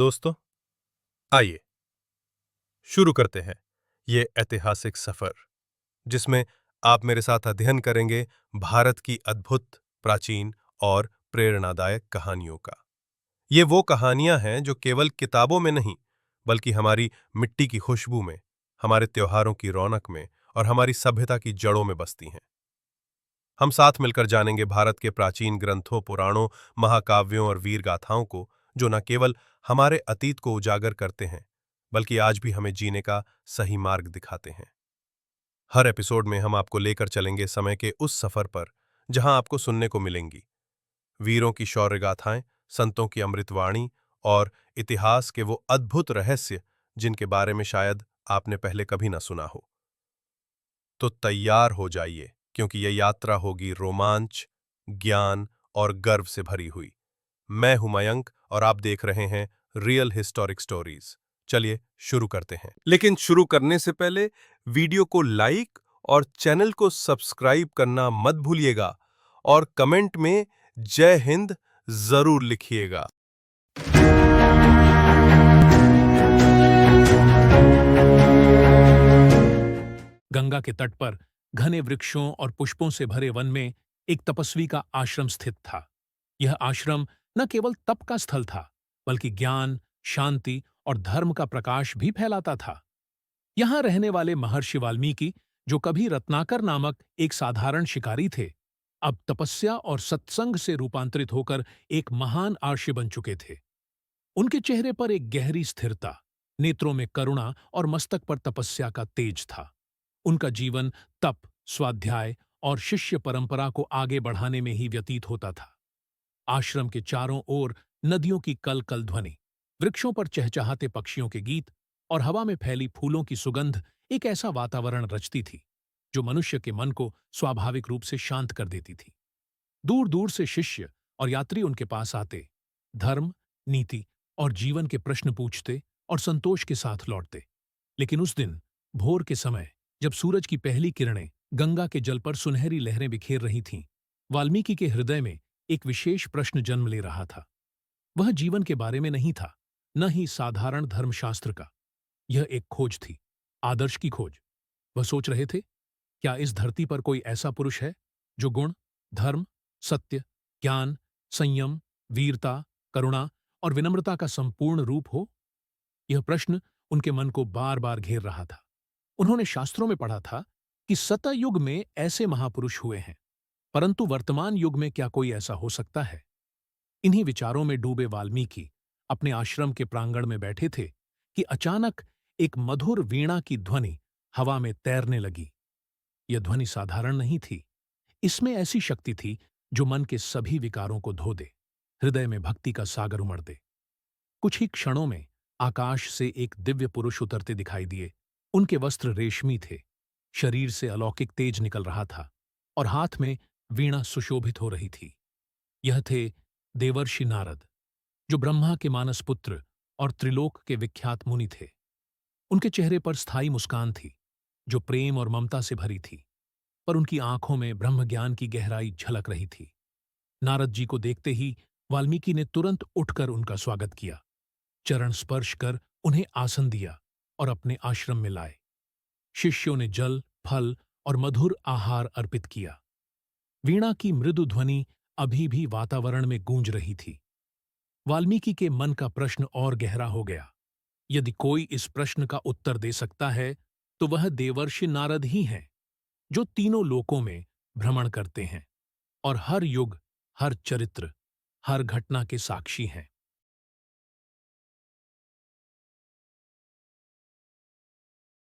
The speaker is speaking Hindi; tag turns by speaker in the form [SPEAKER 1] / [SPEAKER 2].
[SPEAKER 1] दोस्तों, आइए शुरू करते हैं ये ऐतिहासिक सफर जिसमें आप मेरे साथ अध्ययन करेंगे भारत की अद्भुत, प्राचीन और प्रेरणादायक कहानियों का। ये वो कहानियां हैं जो केवल किताबों में नहीं, बल्कि हमारी मिट्टी की खुशबू में, हमारे त्योहारों की रौनक में और हमारी सभ्यता की जड़ों में बसती हैं। हम साथ मिलकर जानेंगे भारत के प्राचीन ग्रंथों, पुराणों, महाकाव्यों और वीर गाथाओं को, जो न केवल हमारे अतीत को उजागर करते हैं, बल्कि आज भी हमें जीने का सही मार्ग दिखाते हैं। हर एपिसोड में हम आपको लेकर चलेंगे समय के उस सफर पर जहां आपको सुनने को मिलेंगी वीरों की शौर्य गाथाएं, संतों की अमृतवाणी और इतिहास के वो अद्भुत रहस्य जिनके बारे में शायद आपने पहले कभी ना सुना हो। तो तैयार हो जाइए, क्योंकि यह यात्रा होगी रोमांच, ज्ञान और गर्व से भरी हुई। मैं हूं मयंक और आप देख रहे हैं रियल हिस्टोरिक स्टोरीज। चलिए शुरू करते हैं, लेकिन शुरू करने से पहले वीडियो को लाइक और चैनल को सब्सक्राइब करना मत भूलिएगा और कमेंट में जय हिंद जरूर लिखिएगा।
[SPEAKER 2] गंगा के तट पर घने वृक्षों और पुष्पों से भरे वन में एक तपस्वी का आश्रम स्थित था। यह आश्रम न केवल तप का स्थल था, बल्कि ज्ञान, शांति और धर्म का प्रकाश भी फैलाता था। यहां रहने वाले महर्षि वाल्मीकि, जो कभी रत्नाकर नामक एक साधारण शिकारी थे, अब तपस्या और सत्संग से रूपांतरित होकर एक महान आर्षि बन चुके थे। उनके चेहरे पर एक गहरी स्थिरता, नेत्रों में करुणा और मस्तक पर तपस्या का तेज था। उनका जीवन तप, स्वाध्याय और शिष्य परंपरा को आगे बढ़ाने में ही व्यतीत होता था। आश्रम के चारों ओर नदियों की कल कल ध्वनि, वृक्षों पर चहचहाते पक्षियों के गीत और हवा में फैली फूलों की सुगंध एक ऐसा वातावरण रचती थी जो मनुष्य के मन को स्वाभाविक रूप से शांत कर देती थी। दूर दूर से शिष्य और यात्री उनके पास आते, धर्म, नीति और जीवन के प्रश्न पूछते और संतोष के साथ लौटते। लेकिन उस दिन भोर के समय, जब सूरज की पहली किरणें गंगा के जल पर सुनहरी लहरें बिखेर रही थीं, वाल्मीकि के हृदय में एक विशेष प्रश्न जन्म ले रहा था। वह जीवन के बारे में नहीं था, न ही साधारण धर्मशास्त्र का। यह एक खोज थी, आदर्श की खोज। वह सोच रहे थे, क्या इस धरती पर कोई ऐसा पुरुष है जो गुण, धर्म, सत्य, ज्ञान, संयम, वीरता, करुणा और विनम्रता का संपूर्ण रूप हो? यह प्रश्न उनके मन को बार बार घेर रहा था। उन्होंने शास्त्रों में पढ़ा था कि सतयुग में ऐसे महापुरुष हुए हैं, परंतु वर्तमान युग में क्या कोई ऐसा हो सकता है? इन्हीं विचारों में डूबे वाल्मीकि अपने आश्रम के प्रांगण में बैठे थे कि अचानक एक मधुर वीणा की ध्वनि हवा में तैरने लगी। यह ध्वनि साधारण नहीं थी। इसमें ऐसी शक्ति थी जो मन के सभी विकारों को धो दे, हृदय में भक्ति का सागर उमड़ दे। कुछ ही क्षणों में आकाश से एक दिव्य पुरुष उतरते दिखाई दिए। उनके वस्त्र रेशमी थे, शरीर से अलौकिक तेज निकल रहा था और हाथ में वीणा सुशोभित हो रही थी। यह थे देवर्षि नारद, जो ब्रह्मा के मानस पुत्र और त्रिलोक के विख्यात मुनि थे। उनके चेहरे पर स्थायी मुस्कान थी, जो प्रेम और ममता से भरी थी, पर उनकी आंखों में ब्रह्मज्ञान की गहराई झलक रही थी। नारद जी को देखते ही वाल्मीकि ने तुरंत उठकर उनका स्वागत किया, चरण स्पर्श कर उन्हें आसन दिया और अपने आश्रम में लाए। शिष्यों ने जल, फल और मधुर आहार अर्पित किया। वीणा की मृदु ध्वनि अभी भी वातावरण में गूंज रही थी। वाल्मीकि के मन का प्रश्न और गहरा हो गया। यदि कोई इस प्रश्न का उत्तर दे सकता है, तो वह देवर्षि नारद ही हैं, जो तीनों लोकों में भ्रमण करते हैं और हर युग, हर चरित्र, हर घटना के साक्षी हैं।